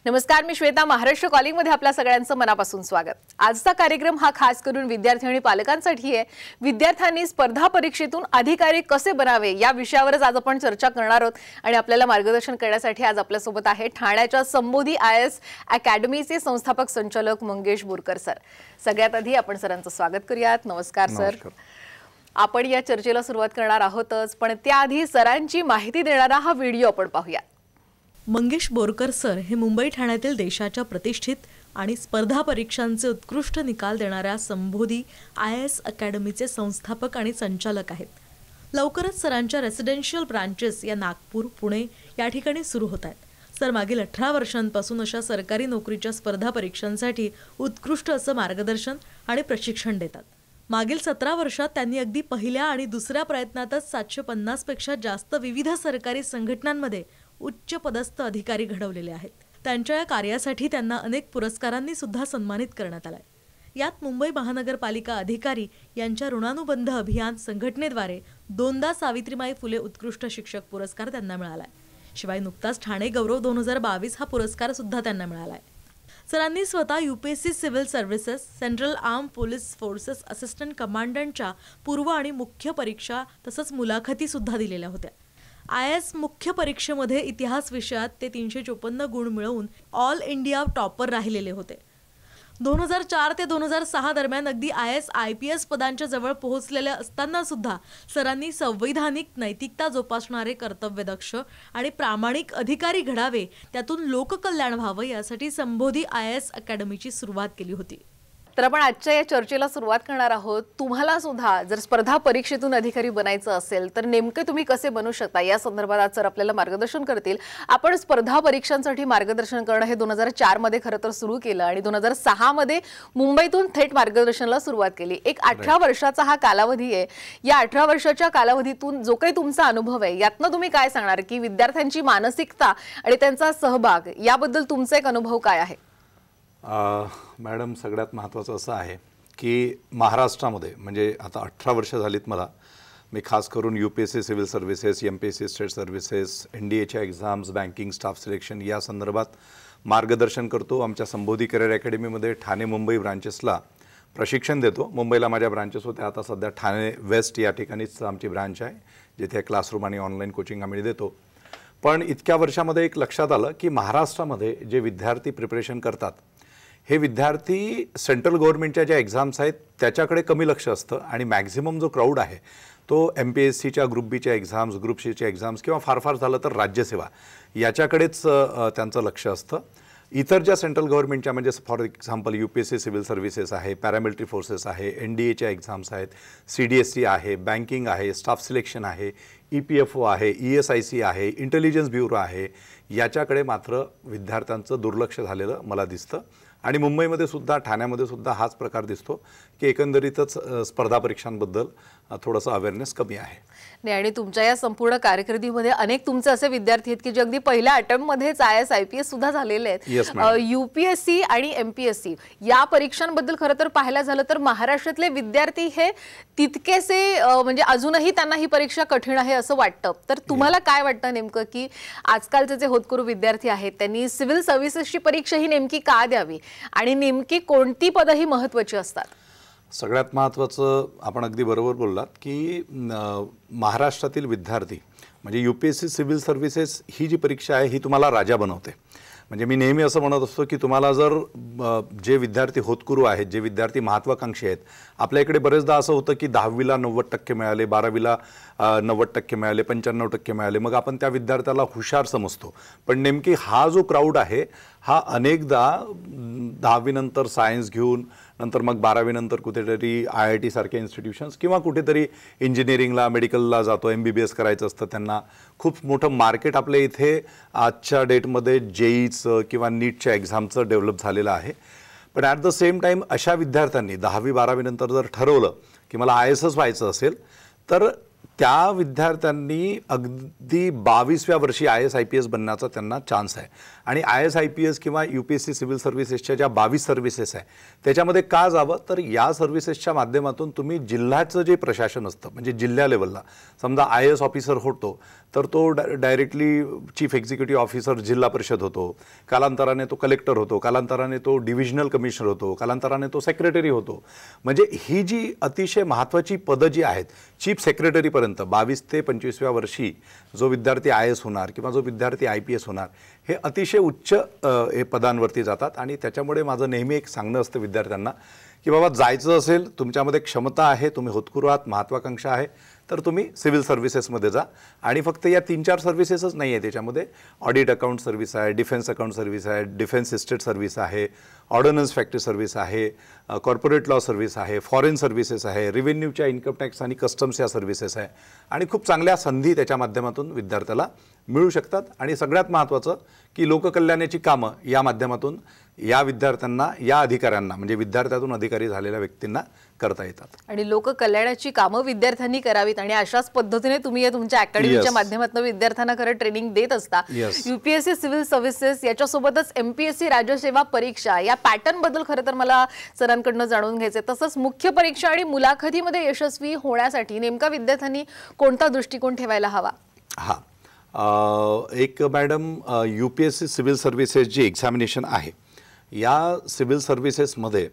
नमस्कार, मी श्वेता. महाराष्ट्र कॉलिंग मध्ये आपल्या सगळ्यांचं मनापासून स्वागत. आजचा कार्यक्रम हा खास करून विद्यार्थी आणि पालकांसाठी आहे. विद्यार्थ्यांनी स्पर्धा परीक्षेतून अधिकारी कसे बनावे या विषयावरच आज आपण चर्चा करणार आहोत आणि आपल्याला मार्गदर्शन करण्यासाठी आज आपल्या सोबत आहे ठाण्याच्या संबोधी IAS अकॅडमीचे संस्थापक संचालक मंगेश बोरकर सर. सगळ्यात आधी आपण सरांचं स्वागत करूयात. नमस्कार सर. आपण या चर्चेला सुरुवात करणार आहोतच, पण त्याआधी सरांची माहिती देणारा हा व्हिडिओ आपण पाहूया. मंगेश बोरकर सर हे मुंबई ठाण्यातील देशाच्या प्रतिष्ठित आणि स्पर्धा परीक्षांचे उत्कृष्ट निकाल देणाऱ्या संबोधी IAS अकॅडमीचे संस्थापक आणि संचालक आहेत. लवकरच सरांच्या रेसिडेन्शियल ब्रांचेस या नागपूर, पुणे या ठिकाणी सुरू होत आहेत. सर मागील 18 वर्षांपासून अशा सरकारी नोकरीच्या स्पर्धा परीक्षांसाठी उत्कृष्ट असं मार्गदर्शन आणि प्रशिक्षण देतात. मागील 17 वर्षात त्यांनी अगदी पहिल्या आणि दुसऱ्या प्रयत्नातच 750 पेक्षा जास्त विविध सरकारी संघटनांमध्ये उच्च पदस्थ अधिकारी घडवलेले आहेत. त्यांच्या या कार्यासाठी त्यांना अनेक पुरस्कारांनी सुद्धा सन्मानित करण्यात आलंय. यात मुंबई महानगरपालिका अधिकारी यांच्या ऋणानुबंध अभियान संघटनेद्वारे 2दा सावित्रीबाई फुले उत्कृष्ट शिक्षक पुरस्कार त्यांना मिळालाय. शिवाय नुकताच ठाणे गौरव 2022 हा पुरस्कार सुद्धा त्यांना मिळालाय. सरांनी स्वतः UPSC civil services, central arm police forces assistant कमांडंटच्या पूर्व आणि मुख्य परीक्षा तसंच मुलाखती सुद्धा दिलेल्या होत्या. IAS मुख्य परीक्षेमध्ये इतिहास विषयात ते 354 गुण मिळवून ऑल इंडिया टॉपर राहिलेले होते. 2004 ते 2006 दरम्यान अगदी IAS IPS पदांच्या जवळ पोहोचलेले असताना सुद्धा सरांनी संवैधानिक नैतिकता जोपासणारे कर्तव्यदक्ष आणि प्रामाणिक अधिकारी घडावे, त्यातून लोककल्याण व्हावं यासाठी संबोधी IAS अकॅडमीची सुरुवात केली होती. तर आपण आजच्या या चर्चेला सुरुवात करणार आहोत. तुम्हाला सुद्धा जर स्पर्धा परीक्षेतून अधिकारी बनायचं असेल तर नेमके तुम्ही कसे बनू शकता या संदर्भात आज सर आपल्याला मार्गदर्शन करतील. आपण स्पर्धा परीक्षांसाठी मार्गदर्शन करणं हे 2004 मध्ये खरं तर सुरू केलं आणि 2006 मध्ये मुंबईतून थेट मार्गदर्शनाला सुरुवात केली. एक 18 वर्षाचा हा कालावधी आहे. या 18 वर्षाच्या कालावधीतून जो काही तुमचा अनुभव आहे यातनं तुम्ही काय सांगणार की विद्यार्थ्यांची मानसिकता आणि त्यांचा सहभाग याबद्दल तुमचा एक अनुभव काय आहे? मॅडम, सगळ्यात महत्त्वाचं असं आहे की महाराष्ट्रामध्ये म्हणजे आता 18 वर्ष झालीत मला. मी खास करून UPSC civil services, MPSC state services, NDAच्या एक्झाम्स, बँकिंग, स्टाफ सिलेक्शन या संदर्भात मार्गदर्शन करतो. आमच्या संबोधी करिअर अकॅडमीमध्ये ठाणे मुंबई ब्रांचेसला प्रशिक्षण देतो. मुंबईला माझ्या ब्रांचेस होत्या, आता सध्या ठाणे वेस्ट या ठिकाणीच आमची ब्रांच आहे जिथे क्लासरूम आणि ऑनलाईन कोचिंग आम्ही देतो. पण इतक्या वर्षामध्ये एक लक्षात आलं की महाराष्ट्रामध्ये जे विद्यार्थी प्रिपरेशन करतात हे विद्यार्थी सेंट्रल गव्हर्नमेंटच्या ज्या एक्झाम्स आहेत त्याच्याकडे कमी लक्ष असतं आणि मॅक्झिमम जो क्राऊड आहे तो MPSCच्या ग्रुप बीच्या एक्झाम्स, ग्रुप सीच्या एक्झाम्स किंवा फार फार झालं तर राज्यसेवा याच्याकडेच त्यांचं लक्ष असतं. इतर ज्या सेंट्रल गव्हर्नमेंटच्या म्हणजे for example UPSC civil services आहे, पॅरामिलिटरी फोर्सेस आहे, NDAच्या एक्झाम्स आहेत, CDSC आहे, बँकिंग आहे, स्टाफ सिलेक्शन आहे, EPFO आहे, ESIC आहे, इंटेलिजन्स ब्युरो आहे, याच्याकडे मात्र विद्यार्थ्यांचं दुर्लक्ष झालेलं मला दिसतं. आणि मुंबईमध्ये सुद्धा, ठाण्यामध्ये सुद्धा हाच प्रकार दिसतो की एकंदरीतच स्पर्धा परीक्षांबद्दल थोडंसं अवेअरनेस कमी आहे. नाही, आणि तुमच्या या संपूर्ण कारकिर्दीमध्ये अनेक तुमचे असे विद्यार्थी आहेत की जे अगदी पहिल्या अटेम्प्टमध्येच IAS IPS सुद्धा झालेले आहेत. UPSC आणि MPSC या परीक्षांबद्दल खरं तर पाहायला झालं तर महाराष्ट्रातले विद्यार्थी हे तितकेसे म्हणजे अजूनही त्यांना ही परीक्षा कठीण आहे असं वाटतं. तर तुम्हाला काय वाटतं नेमकं की आजकालचे जे होतकरू विद्यार्थी आहेत त्यांनी सिव्हिल सर्व्हिसेसची परीक्षा ही नेमकी का द्यावी आणि नेमकी कोणती पदं ही महत्त्वाची असतात? सगळ्यात महत्त्वाचं आपण अगदी बरोबर बोललात की महाराष्ट्रातील विद्यार्थी म्हणजे UPSC सिव्हिल सर्व्हिसेस ही जी परीक्षा आहे ही तुम्हाला राजा बनवते. म्हणजे मी नेहमी असं म्हणत असतो की तुम्हाला जर जे विद्यार्थी होतकरू आहेत, जे विद्यार्थी महत्त्वाकांक्षी आहेत, आपल्या इकडे बरेचदा असं होतं की 10वीला 90% मिळाले, 12वीला 90% मिळाले, 95% मिळाले, मग आपण त्या विद्यार्थ्याला हुशार समजतो. पण नेमकी हा जो क्राऊड आहे हा अनेकदा 10वी नंतर सायन्स घेऊन नंतर मग 12वी नंतर कुठेतरी IIT सारख्या इन्स्टिट्यूशन्स किंवा कुठेतरी इंजिनिअरिंगला, मेडिकलला जातो, MBBS करायचं असतं त्यांना. खूप मोठं मार्केट आपल्या इथे आजच्या डेटमध्ये JEEचं किंवा नीटच्या एक्झामचं डेव्हलप झालेलं आहे. पण ॲट द सेम टाईम अशा विद्यार्थ्यांनी 10वी 12वी नंतर जर ठरवलं की मला IASच व्हायचं असेल तर त्या विद्यार्थ्यांनी अगदी 22व्या वर्षी IAS-IPS बनण्याचा त्यांना चान्स आहे. आणि IAS-IPS किंवा UPSC सिव्हिल सर्व्हिसेसच्या ज्या 22 सर्व्हिसेस आहे त्याच्यामध्ये का जावं, तर या सर्व्हिसेसच्या माध्यमातून तुम्ही जिल्ह्याचं जे प्रशासन असतं म्हणजे जिल्हा लेवलला समजा IAS ऑफिसर होतो तर तो डायरेक्टली चीफ एक्झिक्युटिव्ह ऑफिसर जिल्हा परिषद होतो, कालांतराने तो कलेक्टर होतो, कालांतराने तो डिव्हिजनल कमिशनर होतो, कालांतराने तो सेक्रेटरी होतो. म्हणजे ही जी अतिशय महत्त्वाची पदं जी आहेत चीफ सेक्रेटरीपर्यंत 22 ते 25व्या वर्षी जो विद्यार्थी IAS होणार किंवा जो विद्यार्थी IPS होणार हे अतिशय उच्च हे पदांवरती जातात. आणि त्याच्यामुळे माझं नेहमी एक सांगणं असतं विद्यार्थ्यांना की बाबा जायचं असेल, तुमच्यामध्ये क्षमता आहे, तुम्ही होतकरू आहात, महत्त्वाकांक्षा आहे, तर तुम्ही सिव्हिल सर्व्हिसेसमध्ये जा. आणि फक्त या 3-4 सर्व्हिसेसच नाही आहे, त्याच्यामध्ये ऑडिट अकाउंट सर्व्हिस आहे, डिफेन्स अकाउंट सर्व्हिस आहे, डिफेन्स इस्टेट सर्व्हिस आहे, ऑर्डनन्स फॅक्टरी सर्व्हिस आहे, कॉर्पोरेट लॉ सर्व्हिस आहे, फॉरेन सर्व्हिसेस आहे, रेव्हेन्यूच्या इन्कम टॅक्स आणि कस्टम्स या सर्व्हिसेस आहे. आणि खूप चांगल्या संधी त्याच्या माध्यमातून विद्यार्थ्याला मिळू शकतात. आणि सगळ्यात महत्त्वाचं की लोककल्याणाची कामं या माध्यमातून या विद्यार्थ्यांना, या अधिकाऱ्यांना म्हणजे विद्यार्थ्यातून अधिकारी झालेल्या व्यक्तींना करता येतात. आणि लोककल्याणाची कामं विद्यार्थ्यांनी करावीत आणि अशाच पद्धतीने तुम्ही या तुमच्या अकॅडमीच्या माध्यमातून विद्यार्थ्यांना खरं ट्रेनिंग देत असता. UPSC सिव्हिल सर्व्हिसेस याच्यासोबतच MPSC राज्यसेवा परीक्षा या पॅटर्न बद्दल खरं तर मला सरांकडनं जाणून घ्यायचे. तसंच मुख्य परीक्षा आणि मुलाखतीमध्ये यशस्वी होण्यासाठी नेमका विद्यार्थ्यांनी कोणता दृष्टिकोन ठेवायला हवा? एक मॅडम UPSC सिव्हिल सर्व्हिसेस जी एक्झामिनेशन आहे या सिव्हिल सर्व्हिसेसमध्ये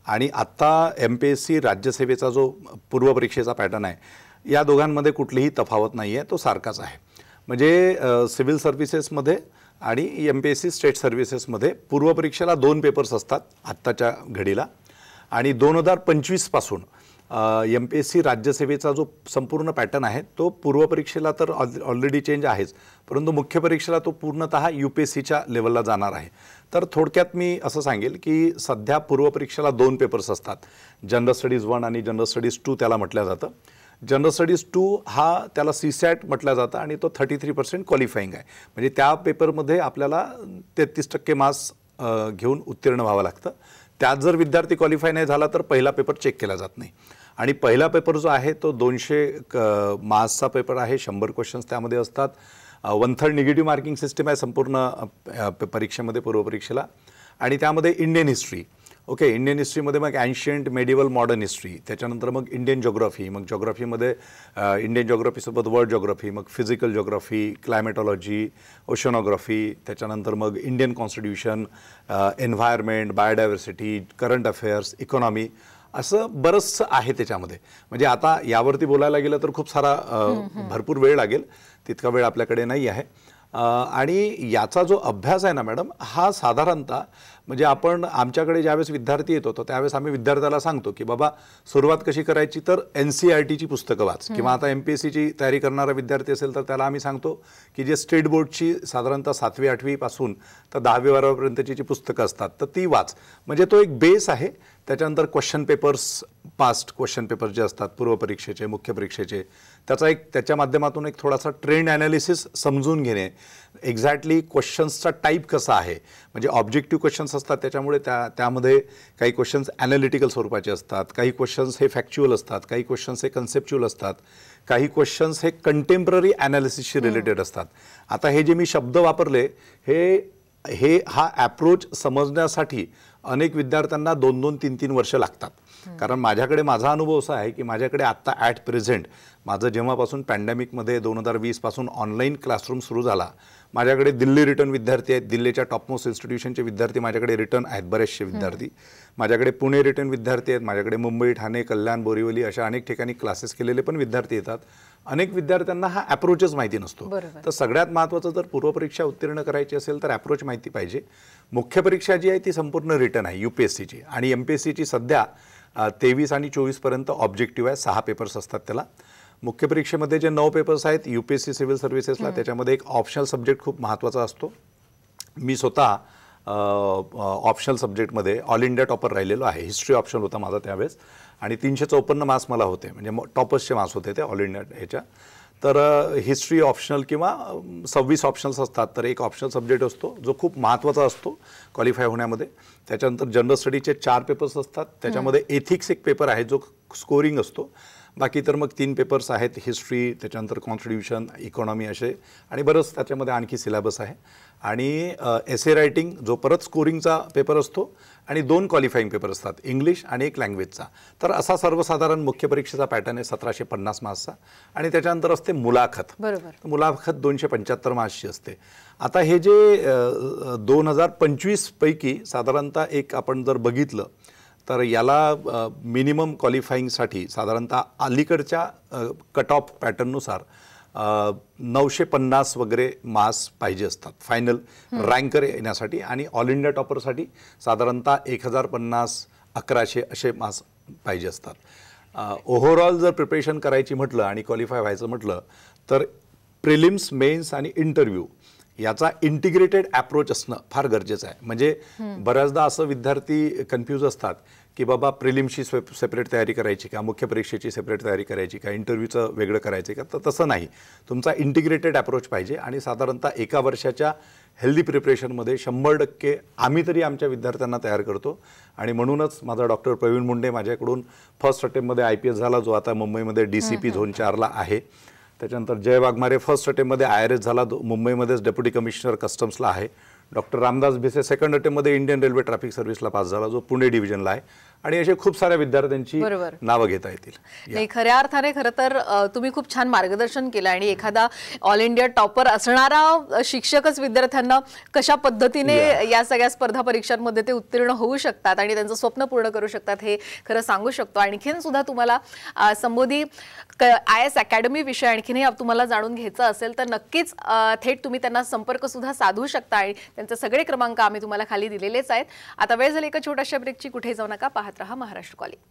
आणि आत्ता MPSC राज्यसेवेचा जो पूर्वपरीक्षेचा पॅटर्न आहे या दोघांमध्ये कुठलीही तफावत नाही आहे, तो सारखाच आहे. म्हणजे सिव्हिल सर्व्हिसेसमध्ये आणि MPSC स्टेट सर्व्हिसेसमध्ये पूर्वपरीक्षेला 2 पेपर्स असतात आत्ताच्या घडीला. आणि 2025 पासून MPSC राज्यसेवेचा जो संपूर्ण पॅटर्न आहे तो पूर्वपरीक्षेला तर ऑलरेडी चेंज आहेच, परंतु मुख्य परीक्षेला तो पूर्णतः UPSCच्या लेवलला जाणार आहे. तर थोडक्यात मी असं सांगेल की सध्या पूर्वपरीक्षेला 2 पेपर्स असतात, जनरल स्टडीज 1 आणि जनरल स्टडीज 2 त्याला म्हटलं जातं. जनरल स्टडीज 2 हा त्याला CSAT म्हटलं जातं आणि तो 33% क्वालिफाईंग आहे. म्हणजे त्या पेपरमध्ये आपल्याला 33% मार्क्स घेऊन उत्तीर्ण व्हावं लागतं. त्यात जर विद्यार्थी क्वालिफाय नाही झाला तर पहिला पेपर चेक केला जात नाही. आणि पहिला पेपर जो आहे तो 200 मार्क्सचा पेपर आहे, 100 क्वेश्चन्स त्यामध्ये असतात. 1/3 निगेटिव्ह मार्किंग सिस्टीम आहे संपूर्ण परीक्षेमध्ये पूर्वपरीक्षेला. आणि त्यामध्ये इंडियन हिस्ट्री, ओके, इंडियन हिस्ट्रीमध्ये मग ॲन्शियंट, मेडिवल, मॉडर्न हिस्ट्री, त्याच्यानंतर मग इंडियन ज्योग्राफी, मग ज्योग्राफीमध्ये इंडियन ज्योग्राफीसोबत वर्ल्ड ज्योग्राफी, मग फिजिकल ज्योग्राफी, क्लायमेटॉलॉजी, ओशनोग्राफी, त्याच्यानंतर मग Indian constitution, environment, biodiversity, current affairs, economy, असं बरंचसं आहे त्याच्यामध्ये. म्हणजे आता यावरती बोलायला गेलं तर खूप सारा भरपूर वेळ लागेल, तितका वेळ आपल्याकडे नाही आहे. आणि याचा जो अभ्यास आहे ना मॅडम, हा साधारणतः म्हणजे आपण आमच्याकडे ज्यावेळेस विद्यार्थी येत होतो त्यावेळेस आम्ही विद्यार्थ्याला सांगतो की बाबा सुरुवात कशी करायची, तर NCERTची पुस्तकं वाच. किंवा आता MPSCची तयारी करणारा विद्यार्थी असेल तर त्याला आम्ही सांगतो की जे स्टेट बोर्डची साधारणतः 7वी 8वी पासून तर 10वी 12वीपर्यंतची जी पुस्तकं असतात तर ती वाच. म्हणजे तो एक बेस आहे. त्याच्यानंतर question papers, past question papers जे असतात पूर्वपरीक्षेचे, मुख्य परीक्षेचे, त्याच्या माध्यमातून एक थोडासा ट्रेंड ॲनालिसिस समजून घेणे, एक्झॅक्टली क्वेश्चन्सचा टाईप कसा आहे. म्हणजे ऑब्जेक्टिव्ह क्वेश्चन्स असतात त्याच्यामुळे त्यामध्ये काही क्वेश्चन्स ॲनालिटिकल स्वरूपाचे असतात, काही क्वेश्चन्स हे फॅक्च्युअल असतात, काही क्वेश्चन्स हे कन्सेप्च्युअल असतात, काही क्वेश्चन्स हे कंटेम्पररी ॲनालिसिसशी रिलेटेड असतात. आता हे जे मी शब्द वापरले हा ॲप्रोच समजण्यासाठी अनेक विद्यार्थ्यांना 2-2, 3-3 वर्ष लागतात. कारण माझा अनुभव असा आहे की माझ्याकडे आत्ता ॲट प्रेझेंट माझं जेव्हापासून पॅन्डेमिकमध्ये 2020 पासून ऑनलाईन क्लासरूम सुरू झाला, माझ्याकडे दिल्ली रिटर्न विद्यार्थी आहेत, दिल्लीच्या टॉपमोस्ट इन्स्टिट्यूशनचे विद्यार्थी माझ्याकडे रिटर्न आहेत, बरेचसे विद्यार्थी माझ्याकडे पुणे रिटर्न विद्यार्थी आहेत, माझ्याकडे मुंबई, ठाणे, कल्याण, बोरिवली अशा अनेक ठिकाणी क्लासेस केलेले पण विद्यार्थी येतात. अनेक विद्यार्थ्यांना हा ॲप्रोचच माहिती नसतो. तर सगळ्यात महत्त्वाचं जर पूर्वपरीक्षा उत्तीर्ण करायची असेल तर ॲप्रोच माहिती पाहिजे. मुख्य परीक्षा जी आहे ती संपूर्ण रिटर्न आहे UPSCची, आणि MPSCची सध्या 23 आणि 24पर्यंत ऑब्जेक्टिव्ह आहे, 6 पेपर्स असतात त्याला. मुख्य परीक्षेमध्ये जे 9 पेपर्स आहेत UPSC सिव्हिल सर्व्हिसेसला, त्याच्यामध्ये एक ऑप्शनल सब्जेक्ट खूप महत्त्वाचा असतो. मी स्वतः ऑप्शनल सब्जेक्टमध्ये ऑल इंडिया टॉपर राहिलेलो आहे. हिस्ट्री ऑप्शनल होता माझा त्यावेळेस आणि 354 मार्क्स मला होते, म्हणजे टॉपर्सचे मार्क्स होते ते ऑल इंडिया ह्याच्या. तर हिस्ट्री ऑप्शनल किंवा 26 ऑप्शनल्स असतात, तर एक ऑप्शनल सब्जेक्ट असतो जो खूप महत्त्वाचा असतो क्वालिफाय होण्यामध्ये. त्याच्यानंतर जनरल स्टडीचे 4 पेपर्स असतात, त्याच्यामध्ये एथिक्स एक पेपर आहे जो स्कोरिंग असतो. बाकी तर मग 3 पेपर्स आहेत, हिस्ट्री, त्याच्यानंतर कॉन्स्टिट्यूशन, इकॉनॉमी असे, आणि बरंच त्याच्यामध्ये आणखी सिलेबस आहे. आणि एसे रायटिंग जो परत स्कोरिंगचा पेपर असतो, आणि 2 क्वालिफाईंग पेपर असतात, इंग्लिश आणि 1 लँग्वेजचा. तर असा सर्वसाधारण मुख्य परीक्षेचा पॅटर्न आहे 1750 मार्क्सचा. आणि त्याच्यानंतर असते मुलाखत. बरोबर. मुलाखत 275 मार्क्सची असते. आता हे जे 2025 पैकी साधारणतः एक आपण जर बघितलं तर याला मिनिमम क्वालिफाईंगसाठी साधारणतः अलीकडच्या कट ऑफ पॅटर्ननुसार 950 वगैरे मार्क्स पाहिजे असतात फायनल रँकर येण्यासाठी. आणि ऑल इंडिया टॉपरसाठी साधारणतः 1050, 1100 असे मार्क्स पाहिजे असतात. ओव्हरऑल जर प्रिपरेशन करायची म्हटलं आणि क्वालिफाय व्हायचं म्हटलं तर प्रिलिम्स, मेन्स आणि इंटरव्ह्यू याचा इंटिग्रेटेड ॲप्रोच असणं फार गरजेचं आहे. म्हणजे बऱ्याचदा असं विद्यार्थी कन्फ्यूज असतात की बाबा प्रिलिम्सची सेपरेट तयारी करायची का, मुख्य परीक्षेची सेपरेट तयारी करायची का, इंटरव्ह्यूचं वेगळं करायचं का. तर तसं नाही, तुमचा इंटिग्रेटेड ॲप्रोच पाहिजे. आणि साधारणतः एका वर्षाच्या हेल्दी प्रिपरेशनमध्ये 100% आम्ही तरी आमच्या विद्यार्थ्यांना तयार करतो. आणि म्हणूनच माझा डॉक्टर प्रवीण मुंडे माझ्याकडून फर्स्ट अटेम्प्टमध्ये IPS झाला, जो आता मुंबईमध्ये DCP झोन 4ला आहे. त्याच्यानंतर जय वाघमारे फर्स्ट अटेम्प्टमध्ये IRS झाला, मुंबईमध्येच डेप्युटी कमिशनर कस्टम्सला आहे. डॉक्टर रामदास भिसे सेकंड अटेम्प्टमध्ये इंडियन रेल्वे ट्रॅफिक सर्व्हिसला पास झाला, जो पुणे डिव्हिजनला आहे. आणि असे खूप साऱ्या विद्यार्थ्यांची नावं घेता येतील. नाही, खऱ्या अर्थाने खरं तर तुम्ही खूप छान मार्गदर्शन केलं. आणि एखादा ऑल इंडिया टॉपर असणारा शिक्षकच विद्यार्थ्यांना कशा पद्धतीने या सगळ्या स्पर्धा परीक्षांमध्ये ते उत्तीर्ण होऊ शकतात आणि त्यांचं स्वप्न पूर्ण करू शकतात हे खरं सांगू शकतो. आणखीन सुद्धा तुम्हाला संबोधी IAS अकॅडमी विषय आणखीनही तुम्हाला जाणून घ्यायचं असेल तर नक्कीच थेट तुम्ही त्यांना संपर्क सुद्धा साधू शकता. आणि त्यांचे सगळे क्रमांक आम्ही तुम्हाला खाली दिलेलेच आहेत. आता वेळ झाली एका छोट्याशा ब्रेकची, कुठे जाऊ नका, पाहत रहा महाराष्ट्र कॉलिंग.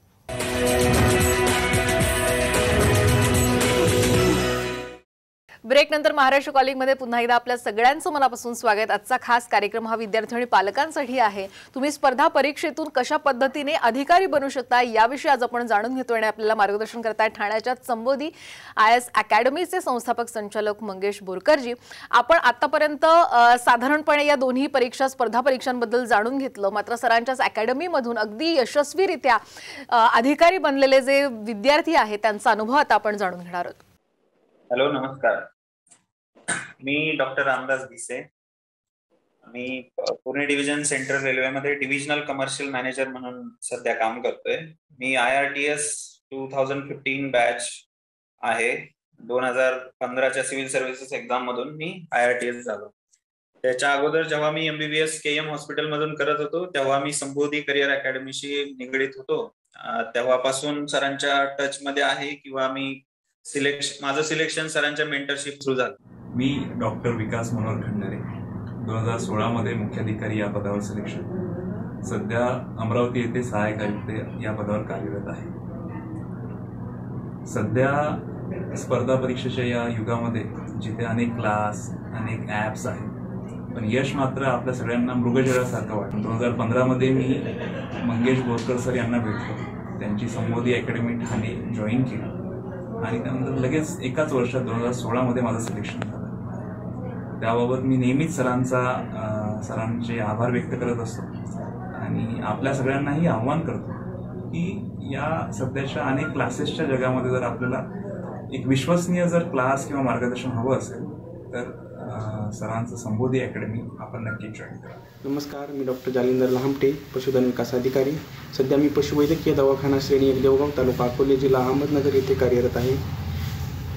ब्रेक नंतर महाराष्ट्र कॉलिंगमध्ये पुन्हा एकदा आपल्या सगळ्यांचं मनापासून स्वागत. आजचा खास कार्यक्रम हा विद्यार्थी आणि पालकांसाठी आहे. तुम्ही स्पर्धा परीक्षेतून कशा पद्धतीने अधिकारी बनू शकता याविषयी आज आपण जाणून घेतोय. आणि आपल्याला मार्गदर्शन करतायत ठाण्याच्या संबोधी IAS अकॅडमीचे संस्थापक संचालक मंगेश बोरकरजी. आपण आतापर्यंत साधारणपणे या दोन्ही परीक्षा स्पर्धा परीक्षांबद्दल जाणून घेतलं. मात्र सरांच्याच अकॅडमीमधून अगदी यशस्वीरित्या अधिकारी बनलेले जे विद्यार्थी आहेत त्यांचा अनुभव आता आपण जाणून घेणार आहोत. हॅलो, नमस्कार. मी डॉक्टर रामदास भिसे. मी पुणे डिव्हिजन सेंट्रल रेल्वेमध्ये डिव्हिजनल कमर्शियल मॅनेजर म्हणून सध्या काम करतोय. मी IRTS 2015 बॅच आहे. 2015च्या सिव्हिल सर्व्हिसेस एक्झाम मधून मी IRTS झालो. त्याच्या अगोदर जेव्हा मी MBBS KM हॉस्पिटल मधून करत होतो तेव्हा मी संबोधी करिअर अकॅडमीशी निगडीत होतो. तेव्हापासून सरांच्या टच मध्ये आहे किंवा मी माझं सिलेक्शन सरांच्या मेंटरशिप थ्रू झालं. मी डॉक्टर विकास मनोहर खंडारे, 2016 मध्ये मुख्याधिकारी या पदावर सिलेक्शन. सध्या अमरावती येथे सहाय्यक आयुक्त या पदावर कार्यरत आहे. सध्या स्पर्धा परीक्षेच्या या युगामध्ये जिथे अनेक क्लास, अनेक ॲप्स आहेत, पण यश मात्र आपल्या सगळ्यांना मृगजळासारखं वाटतं. 2015 मध्ये मी मंगेश बोरकर सर यांना भेटलो. त्यांची संबोधी अकॅडमी ठाणे जॉईन केली आणि त्यानंतर लगेच एकाच वर्षात 2016 मध्ये माझं सिलेक्शन झालं. त्याबाबत मी नेहमीच सरांचे आभार व्यक्त करत असतो आणि आपल्या सगळ्यांनाही आव्हान करतो की या सध्याच्या अनेक क्लासेसच्या जगामध्ये जर आपल्याला एक विश्वसनीय जर क्लास किंवा मार्गदर्शन हवं असेल तर सरांचं संबोधी अकॅडमी आपण नक्की जॉईन करा. नमस्कार, मी डॉक्टर जालिंदर लहामटे, पशुधन विकास अधिकारी. सध्या मी पशुवैद्यकीय दवाखाना श्रेणी 1 देवगाव, तालुका अकोले, जिल्हा अहमदनगर येथे कार्यरत आहे.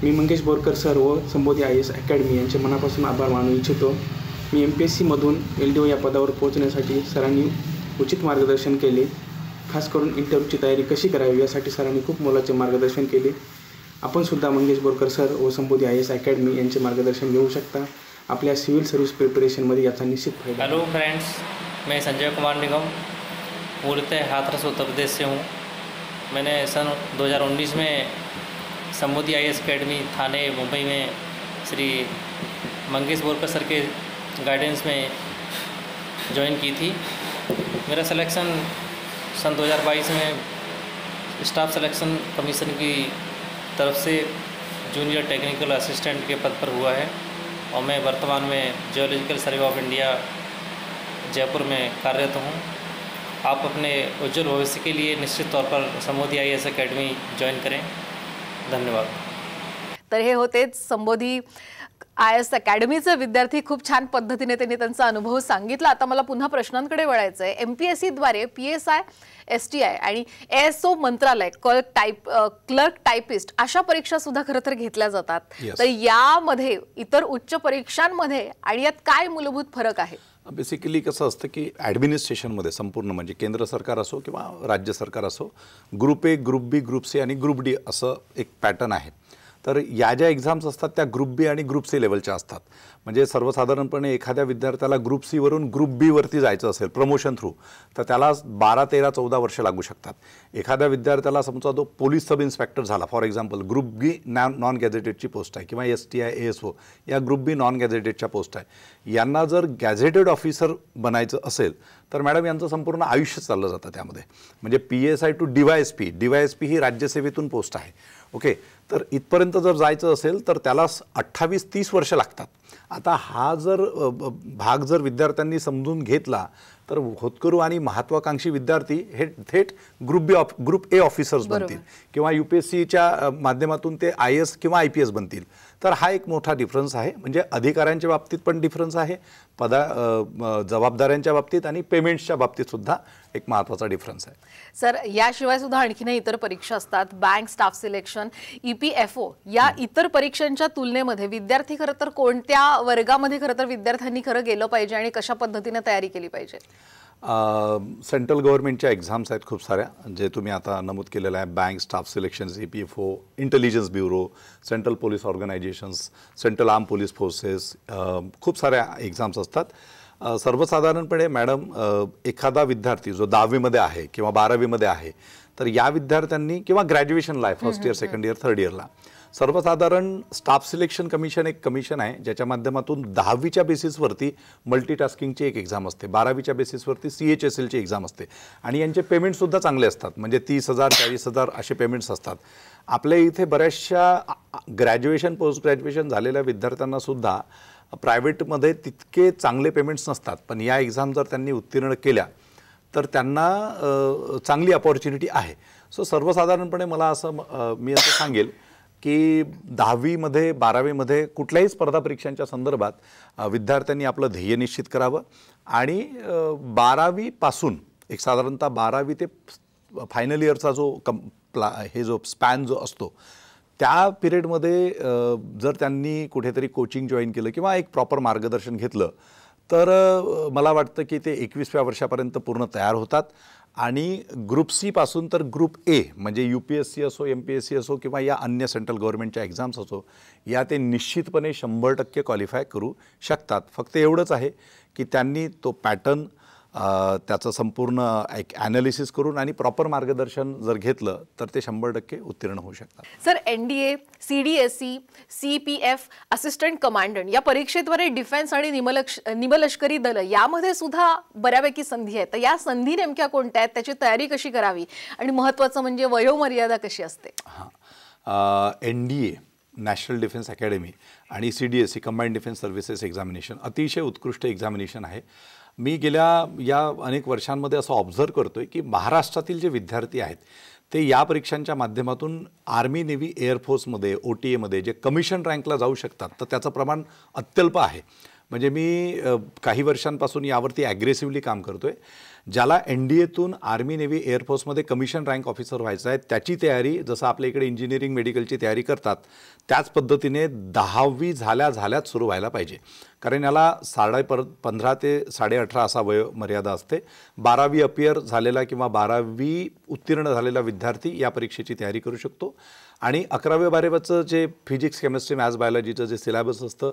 मी मंगेश बोरकर सर व संबोधी IAS अकॅडमी यांचे मनापासून आभार मानू इच्छितो. मी MPSCमधून LDO या पदावर पोहोचण्यासाठी सरांनी उचित मार्गदर्शन केले. खास करून इंटरव्ह्यूची तयारी कशी करावी यासाठी सरांनी खूप मोलाचे मार्गदर्शन केले. आपण सुद्धा मंगेश बोरकर सर व संबोधी IAS अकॅडमी यांचे मार्गदर्शन घेऊ शकता. आपल्या सिविल सर्विस प्रिपरेशनमध्ये याचा निश्चित फायदा. हेलो फ्रेंड्स, मैं संजय कुमार निगम, मूलतः हाथरस उत्तर प्रदेश से हूँ. मैंने सन 2019 में संबोधी IAS अकेडमी थाने मुंबई में श्री मंगेश बोरकर सर के गाइडेंस में ज्वाइन की थी. मेरा सिलेक्शन सन 2022 में स्टाफ सिलेक्शन कमीशन की तरफ से जूनियर टेक्निकल असिस्टेंट के पद पर हुआ है और मैं वर्तमान में geological survey of India Jaipur में कार्यरत हूँ. आप अपने उज्जवल भविष्य के लिए निश्चित तौर पर संबोधी IAS अकेडमी ज्वाइन करें. धन्यवाद. तर हे होतेच संबोधी IAS अकॅडमीचे विद्यार्थी. खूप छान पद्धतीने त्यांनी त्यांचा अनुभव सांगितला. आता मला पुन्हा प्रश्नांकडे वळायचं आहे. MPSC द्वारे PSI, STI आणि ASO मंत्रालय क्लर्क टायपिस्ट अशा परीक्षा सुद्धा खरं तर घेतल्या जातात. तर यामध्ये इतर उच्च परीक्षांमध्ये आणि यात काय मूलभूत फरक आहे? बेसिकली कसं असतं की ॲडमिनिस्ट्रेशनमध्ये संपूर्ण म्हणजे केंद्र सरकार असो किंवा राज्य सरकार असो, group A, group B, group C आणि ग्रुप D असं एक पॅटर्न आहे. तर या ज्या एक्झाम्स असतात त्या ग्रुप B आणि ग्रुप C लेवलच्या असतात. म्हणजे सर्वसाधारणपणे एखाद्या विद्यार्थ्याला ग्रुप C वरून ग्रुप B वरती जायचं असेल प्रमोशन थ्रू, तर त्याला 12, 13, 14 वर्ष लागू शकतात. एखाद्या विद्यार्थ्याला समजा तो पोलीस सब इन्स्पेक्टर झाला for example, group B non गॅझेटेडची पोस्ट आहे किंवा STI, ASO या ग्रुप B नॉन गॅझेटेडच्या पोस्ट आहे. यांना जर गॅझेटेड ऑफिसर बनायचं असेल तर मॅडम यांचं संपूर्ण आयुष्य चाललं जातं त्यामध्ये. म्हणजे PSI टू DYSP ही राज्यसेवेतून पोस्ट आहे. ओके, तर इथपर्यंत जर जायचं असेल तर त्याला 28-30 वर्ष लागतात. आता हा जर भाग जर विद्यार्थ्यांनी समजून घेतला तर होतकरू आणि महत्त्वाकांक्षी विद्यार्थी हे थेट ग्रुप A ऑफिसर्स बनतील किंवा UPSCच्या माध्यमातून ते IAS किंवा IPS बनतील. तर हा एक मोठा डिफरन्स आहे. म्हणजे अधिकाऱ्यांच्या बाबतीत पण डिफरन्स आहे, जबाबदाऱ्यांच्या बाबतीत आणि पेमेंट्सच्या बाबतीत सुद्धा एक महत्त्वाचा डिफरन्स आहे. सर, याशिवाय सुद्धा आणखीनही इतर परीक्षा असतात. बँक स्टाफ सिलेक्शन, EPFO या इतर परीक्षांच्या तुलनेमध्ये विद्यार्थी खरं तर कोणत्या वर्गामध्ये खरं तर विद्यार्थ्यांनी खरं गेलं पाहिजे आणि कशा पद्धतीने तयारी केली पाहिजे? सेंट्रल गव्हर्नमेंटच्या एक्झाम्स आहेत खूप साऱ्या, जे तुम्ही आता नमूद केलेलं आहे. Bank staff selections, EPFO, intelligence bureau, central police organisations, central arm police forces, खूप साऱ्या एक्झाम्स असतात. सर्वसाधारणपणे मॅडम एखादा विद्यार्थी जो 10वीमध्ये आहे किंवा 12वीमध्ये आहे तर या विद्यार्थ्यांनी किंवा ग्रॅज्युएशनला आहे first year, second year, third इयरला, सर्वसाधारण स्टाफ सिलेक्शन कमिशन एक कमिशन आहे ज्याच्या माध्यमातून 10वीच्या बेसिसवरती मल्टीटास्किंगची एक एक्झाम असते, 12वीच्या बेसिसवरती CHSLची एक्झाम असते आणि यांचे पेमेंटसुद्धा चांगले असतात. म्हणजे 30,000, 40,000 असे पेमेंट्स असतात. आपल्या इथे बऱ्याचशा ग्रॅज्युएशन, पोस्ट ग्रॅज्युएशन झालेल्या विद्यार्थ्यांना सुद्धा प्रायव्हेटमध्ये तितके चांगले पेमेंट्स नसतात. पण या एक्झाम जर त्यांनी उत्तीर्ण केल्या तर त्यांना चांगली अपॉर्च्युनिटी आहे. सो सर्वसाधारणपणे मला मी असं सांगेल की 10वीमध्ये, 12वीमध्ये कुठल्याही स्पर्धा परीक्षांच्या संदर्भात विद्यार्थ्यांनी आपलं ध्येय निश्चित करावं आणि 12वीपासून एक साधारणतः 12वी ते फायनल इयरचा जो स्पॅन जो असतो त्या पिरियडमध्ये जर त्यांनी कुठेतरी कोचिंग जॉईन केलं किंवा एक प्रॉपर मार्गदर्शन घेतलं तर मला वाटतं की ते 21व्या वर्षापर्यंत पूर्ण तयार होतात आणि ग्रुप C पासून तर ग्रुप A म्हणजे UPSC असो, MPSC असो किंवा या अन्य सेंट्रल गव्हर्नमेंटच्या एक्झाम्स असो, या ते निश्चितपणे 100% क्वालिफाय करू शकतात. फक्त एवढंच आहे की त्यांनी तो पॅटर्न त्याचं संपूर्ण एक ॲनालिसिस करून आणि प्रॉपर मार्गदर्शन जर घेतलं तर ते 100% उत्तीर्ण होऊ शकतात. Sir, NDA, CDSE, CPF, assistant commandant या परीक्षेद्वारे डिफेन्स आणि निमलष्करी दल यामध्ये सुद्धा बऱ्यापैकी संधी आहेत. तर या संधी नेमक्या कोणत्या आहेत, त्याची तयारी कशी करावी आणि महत्त्वाचं म्हणजे वयोमर्यादा कशी असते? NDA नॅशनल डिफेन्स अकॅडमी आणि CDSE combined defence services examination अतिशय उत्कृष्ट एक्झामिनेशन आहे. मी गेल्या या अनेक वर्षांमध्ये असं ऑब्झर्व करतो आहे की महाराष्ट्रातील जे विद्यार्थी आहेत ते या परीक्षांच्या माध्यमातून आर्मी, नेव्ही, एअरफोर्समध्ये, OTAमध्ये जे कमिशन रँकला जाऊ शकतात तर त्याचं प्रमाण अत्यल्प आहे. म्हणजे मी काही वर्षांपासून यावरती ॲग्रेसिव्हली काम करतो आहे. ज्याला NDAतून आर्मी, नेव्ही, एअरफोर्समध्ये कमिशन रँक ऑफिसर व्हायचं आहे त्याची तयारी जसं आपल्या इकडे इंजिनिअरिंग, मेडिकलची तयारी करतात त्याच पद्धतीने 10वी झाल्याच सुरू व्हायला पाहिजे. कारण याला 15 ते 18.5 असा वयोमर्यादा असते. 12वी अपियर झालेला किंवा 12वी उत्तीर्ण झालेला विद्यार्थी या परीक्षेची तयारी करू शकतो आणि 11वी-12वीचं जे फिजिक्स, केमिस्ट्री, मॅथ्स, बायोलॉजीचं जे सिलेबस असतं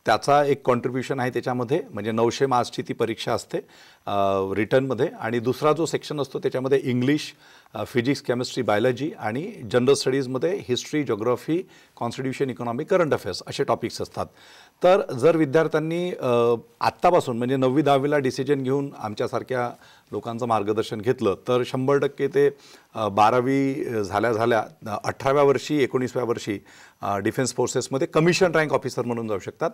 त्याचा एक कॉन्ट्रीब्युशन आहे त्याच्यामध्ये. म्हणजे 900 मार्क्सची ती परीक्षा असते रिटर्नमध्ये आणि दुसरा जो सेक्शन असतो त्याच्यामध्ये इंग्लिश, फिजिक्स, केमिस्ट्री, बायोलॉजी आणि जनरल स्टडीजमध्ये history, geography, constitution, economy, current affairs असे टॉपिक्स असतात. तर जर विद्यार्थ्यांनी आत्तापासून म्हणजे 9वी 10वीला डिसिजन घेऊन आमच्यासारख्या लोकांचं मार्गदर्शन घेतलं तर 100% ते 12वी झाल्या 18व्या वर्षी, 19व्या वर्षी डिफेन्स फोर्सेसमध्ये कमिशन रँक ऑफिसर म्हणून जाऊ शकतात.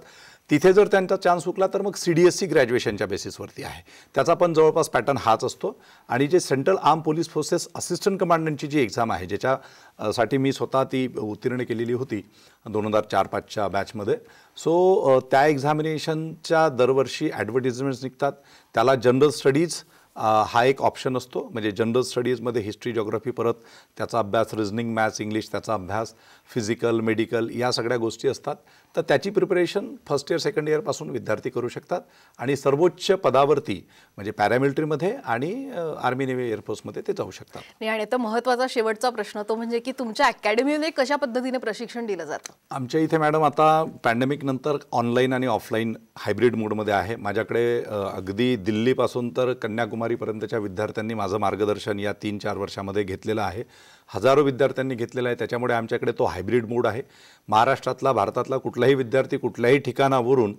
तिथे जर त्यांचा चान्स हुकला तर मग CDSE ग्रॅज्युएशनच्या बेसिसवरती आहे. त्याचा पण जवळपास पॅटर्न हाच असतो आणि जे central arm police forces assistant कमांडंटची जी एक्झाम आहे, ज्याच्यासाठी मी स्वतः ती उत्तीर्ण केलेली होती 2004-05च्या बॅचमध्ये. सो त्या एक्झामिनेशनच्या दरवर्षी ॲडव्हर्टिजमेंट्स निघतात. त्याला जनरल स्टडीज हा एक ऑप्शन असतो. म्हणजे जनरल स्टडीजमध्ये हिस्ट्री, जॉग्राफी, परत त्याचा अभ्यास, रिजनिंग, मॅथ्स, इंग्लिश त्याचा अभ्यास, फिजिकल, मेडिकल या सगळ्या गोष्टी असतात. तर त्याची प्रिपरेशन फर्स्ट इयर, सेकंड इयरपासून विद्यार्थी करू शकतात आणि सर्वोच्च पदावरती म्हणजे पॅरामिलिटरीमध्ये आणि आर्मी, नेव्ही, एअरफोर्समध्ये ते जाऊ शकतात. नाही, आणि आता महत्त्वाचा शेवटचा प्रश्न तो म्हणजे की तुमच्या अकॅडमीमध्ये कशा पद्धतीने प्रशिक्षण दिलं जातं? आमच्या इथे मॅडम आता पॅन्डेमिक नंतर ऑनलाईन आणि ऑफलाईन हायब्रिड मोडमध्ये आहे. माझ्याकडे अगदी दिल्लीपासून तर कन्याकुमारीपर्यंतच्या विद्यार्थ्यांनी माझं मार्गदर्शन या 3-4 वर्षामध्ये घेतलेलं आहे. हजारो विद्यार्थ्यांनी घेतलेला आहे. त्याच्यामुळे आमच्याकडे तो हायब्रिड मोड आहे. महाराष्ट्रातला, भारतातला कुठलाही विद्यार्थी कुठल्याही ठिकाणावरून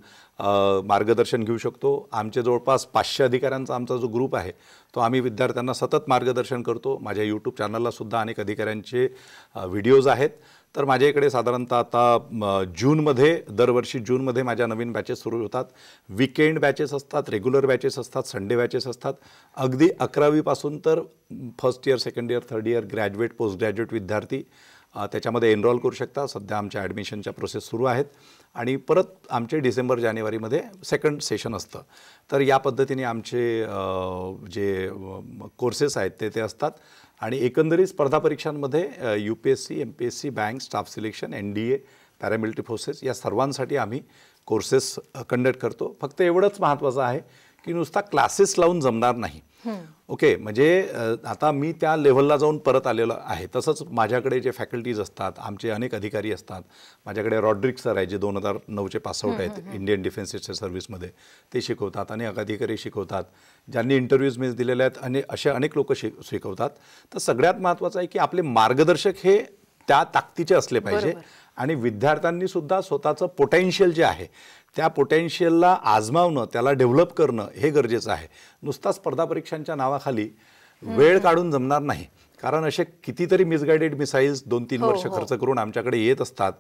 मार्गदर्शन घेऊ शकतो. आमचे जवळपास 500 अधिकाऱ्यांचा आमचा जो ग्रुप आहे तो आम्ही विद्यार्थ्यांना सतत मार्गदर्शन करतो. माझ्या यूट्यूब चॅनललासुद्धा अनेक अधिकाऱ्यांचे व्हिडिओज आहेत. तर माझ्या इकडे साधारणतः आता जूनमध्ये, दरवर्षी जूनमध्ये माझ्या नवीन बॅचेस सुरू होतात. वीकेंड बॅचेस असतात, रेग्युलर बॅचेस असतात, संडे बॅचेस असतात. अगदी 11वीपासून तर first year, second year, third year, graduate, post graduate विद्यार्थी त्याच्यामध्ये एनरोल करू शकता. सध्या आमच्या ॲडमिशनच्या प्रोसेस सुरू आहेत आणि परत आमचे डिसेंबर-जानेवारीमध्ये सेकंड सेशन असतं. तर या पद्धतीने आमचे जे कोर्सेस आहेत ते असतात. आणि एकंदरीत स्पर्धा परीक्षांमध्ये UPSC, MPSC, bank, staff selection, NDA, paramilitary forces या सर्वांसाठी आम्ही कोर्सेस कंडक्ट करतो. फक्त एवढंच महत्त्वाचं आहे की नुसता क्लासेस लावून जमणार नाही. ओके, म्हणजे आता मी त्या लेव्हलला जाऊन परत आलेलो आहे. तसंच माझ्याकडे जे फॅकल्टीज असतात, आमचे अनेक अधिकारी असतात. माझ्याकडे रॉड्रिक सर आहे जे 2009चे पासआउट आहेत इंडियन डिफेन्स सर्व्हिसमध्ये. ते शिकवतात, अनेक अधिकारी शिकवतात, ज्यांनी इंटरव्ह्यूज मिस दिलेले आहेत, आणि असे अनेक लोक शिकवतात. तर सगळ्यात महत्त्वाचं आहे की आपले मार्गदर्शक हे त्या ताकदीचे असले पाहिजे आणि विद्यार्थ्यांनी सुद्धा स्वतःचं पोटेन्शियल जे आहे त्या पोटेन्शियलला आजमावणं, त्याला डेव्हलप करणं हे गरजेचं आहे. नुसता स्पर्धा परीक्षांच्या नावाखाली वेळ काढून जमणार नाही. कारण असे कितीतरी मिसगायडेड मिसाईल्स 2-3 वर्ष खर्च करून आमच्याकडे येत असतात.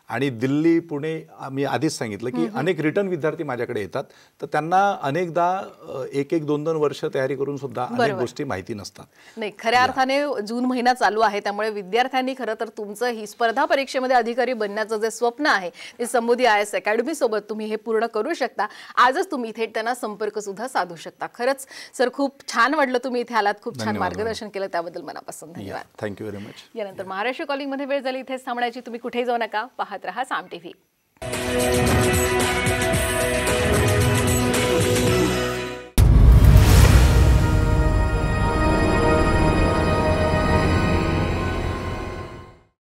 आणि दिल्ली, पुणे, आम्ही आधीच सांगितलं की अनेक रिटर्न विद्यार्थी माझ्याकडे येतात. तर त्यांना अनेकदा 1-2 वर्ष तयारी करून सुद्धा अनेक गोष्टी माहिती नसतात. नाही, खऱ्या अर्थाने जून महिना चालू आहे, त्यामुळे विद्यार्थ्यांनी खरं तर तुमचं ही स्पर्धा परीक्षेमध्ये अधिकारी बनण्याचं जे स्वप्न आहे ते समृद्धी IAS अकॅडमी सोबत तुम्ही हे पूर्ण करू शकता. आजच तुम्ही थेट त्यांना संपर्क सुद्धा साधू शकता. खरंच सर, खूप छान वाटलं तुम्ही इथे आलात, खूप छान मार्गदर्शन केलं, त्याबद्दल मनापासून धन्यवाद. Thank you very much. यानंतर महाराष्ट्र कॉलिंगमध्ये वेळ झाली, इथेच थांबण्याची. तुम्ही कुठेही जाऊ नका, पाहत रहा साम TV.